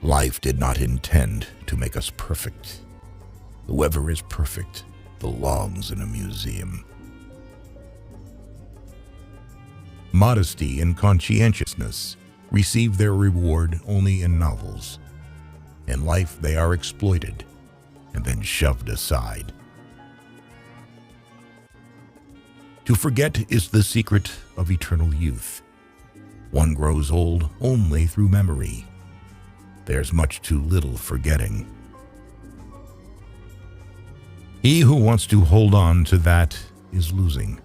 Life did not intend to make us perfect. Whoever is perfect belongs in a museum. Modesty and conscientiousness receive their reward only in novels. In life, they are exploited and then shoved aside. To forget is the secret of eternal youth. One grows old only through memory. There's much too little forgetting. He who wants to hold on to that is losing.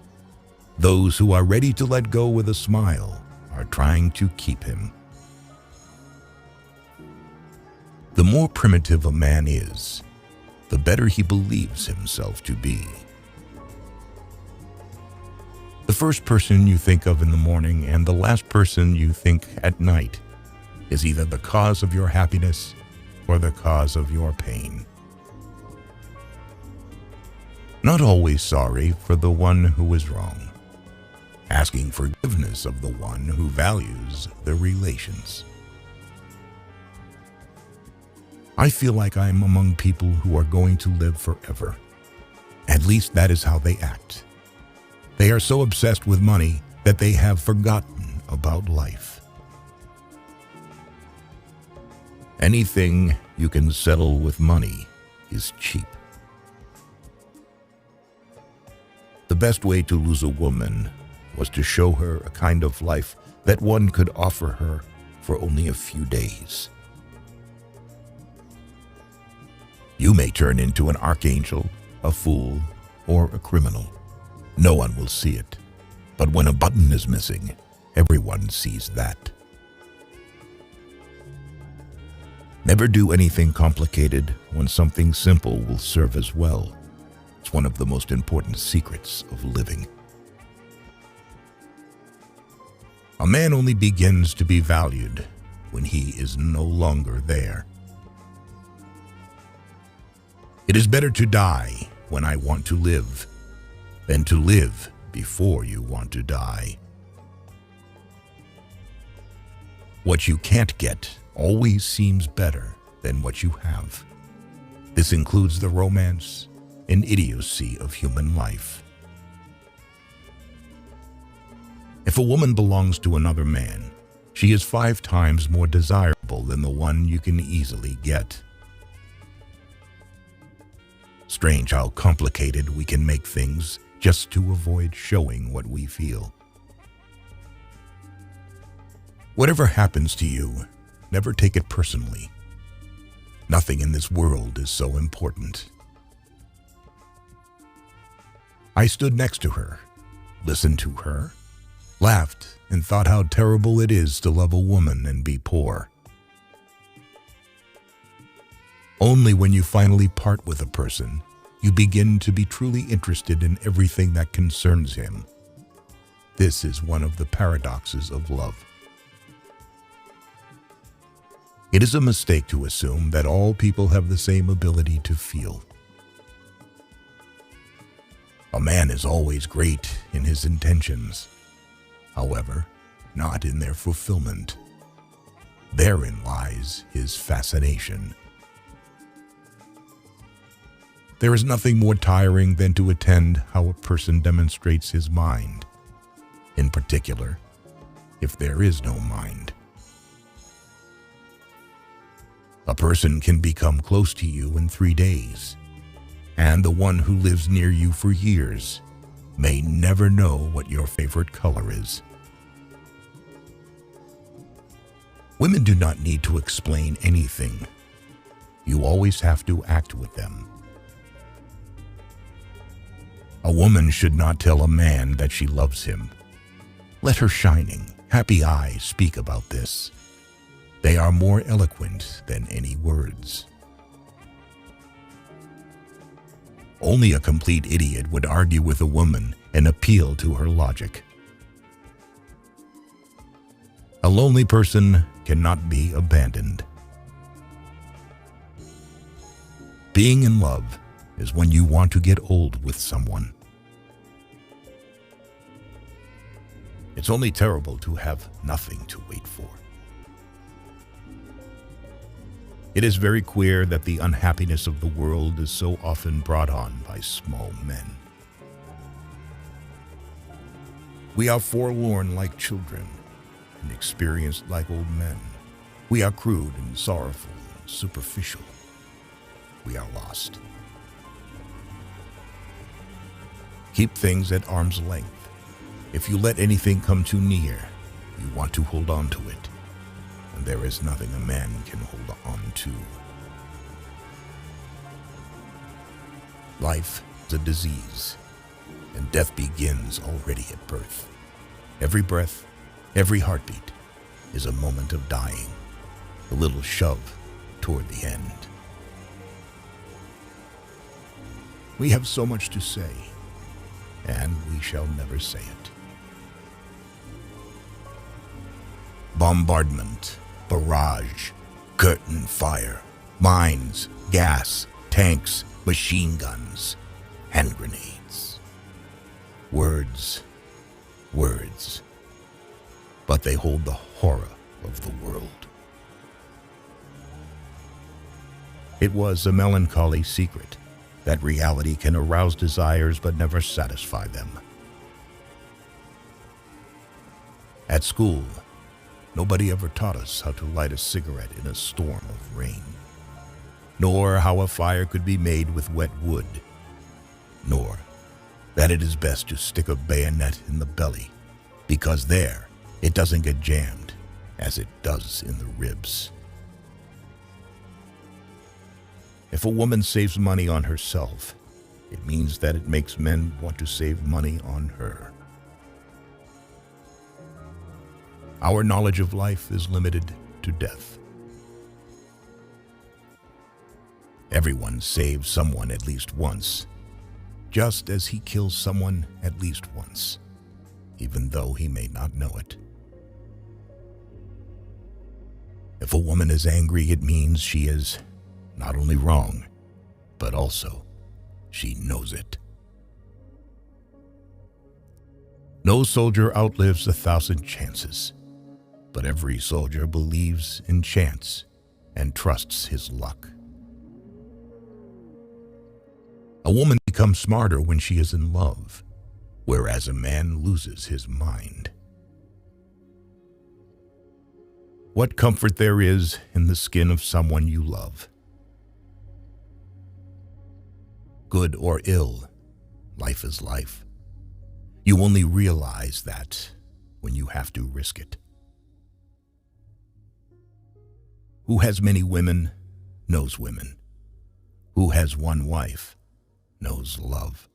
Those who are ready to let go with a smile are trying to keep him. The more primitive a man is, the better he believes himself to be. The first person you think of in the morning and the last person you think at night is either the cause of your happiness or the cause of your pain. Not always sorry for the one who is wrong. Asking forgiveness of the one who values the relations. I feel like I'm among people who are going to live forever. At least that is how they act. They are so obsessed with money that they have forgotten about life. Anything you can settle with money is cheap. The best way to lose a woman was to show her a kind of life that one could offer her for only a few days. You may turn into an archangel, a fool, or a criminal. No one will see it. But when a button is missing, everyone sees that. Never do anything complicated when something simple will serve as well. It's one of the most important secrets of living. A man only begins to be valued when he is no longer there. It is better to die when I want to live than to live before you want to die. What you can't get always seems better than what you have. This includes the romance and idiocy of human life. If a woman belongs to another man, she is 5 times more desirable than the one you can easily get. Strange how complicated we can make things just to avoid showing what we feel. Whatever happens to you, never take it personally. Nothing in this world is so important. I stood next to her, listened to her, laughed, and thought how terrible it is to love a woman and be poor. Only when you finally part with a person, you begin to be truly interested in everything that concerns him. This is one of the paradoxes of love. It is a mistake to assume that all people have the same ability to feel. A man is always great in his intentions, however, not in their fulfillment. Therein lies his fascination. There is nothing more tiring than to attend how a person demonstrates his mind, in particular, if there is no mind. A person can become close to you in 3 days, and the one who lives near you for years may never know what your favorite color is. Women do not need to explain anything. You always have to act with them. A woman should not tell a man that she loves him. Let her shining, happy eyes speak about this. They are more eloquent than any words. Only a complete idiot would argue with a woman and appeal to her logic. A lonely person cannot be abandoned. Being in love is when you want to get old with someone. It's only terrible to have nothing to wait for. It is very queer that the unhappiness of the world is so often brought on by small men. We are forlorn like children and experienced like old men. We are crude and sorrowful and superficial. We are lost. Keep things at arm's length. If you let anything come too near, you want to hold on to it. And there is nothing a man can hold on to. Life is a disease, and death begins already at birth. Every breath, every heartbeat is a moment of dying, a little shove toward the end. We have so much to say, and we shall never say it. Bombardment, barrage, curtain fire, mines, gas, tanks, machine guns, hand grenades. Words, words, but they hold the horror of the world. It was a melancholy secret that reality can arouse desires but never satisfy them. At school, nobody ever taught us how to light a cigarette in a storm of rain, nor how a fire could be made with wet wood, nor that it is best to stick a bayonet in the belly, because there it doesn't get jammed as it does in the ribs. If a woman saves money on herself, it means that it makes men want to save money on her. Our knowledge of life is limited to death. Everyone saves someone at least once, just as he kills someone at least once, even though he may not know it. If a woman is angry, it means she is not only wrong, but also she knows it. No soldier outlives 1,000 chances, but every soldier believes in chance and trusts his luck. A woman becomes smarter when she is in love, whereas a man loses his mind. What comfort there is in the skin of someone you love. Good or ill, life is life. You only realize that when you have to risk it. Who has many women knows women. Who has one wife knows love.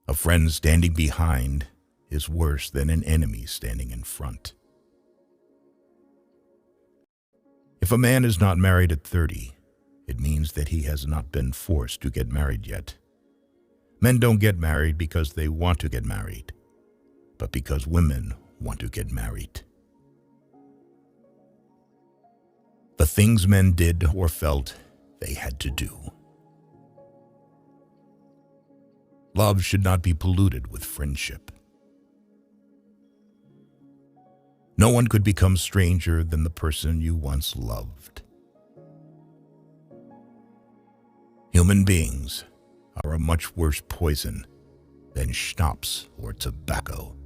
A friend standing behind is worse than an enemy standing in front. If a man is not married at 30, it means that he has not been forced to get married yet. Men don't get married because they want to get married, but because women want to get married. The things men did or felt they had to do. Love should not be polluted with friendship. No one could become stranger than the person you once loved. Human beings are a much worse poison than schnapps or tobacco.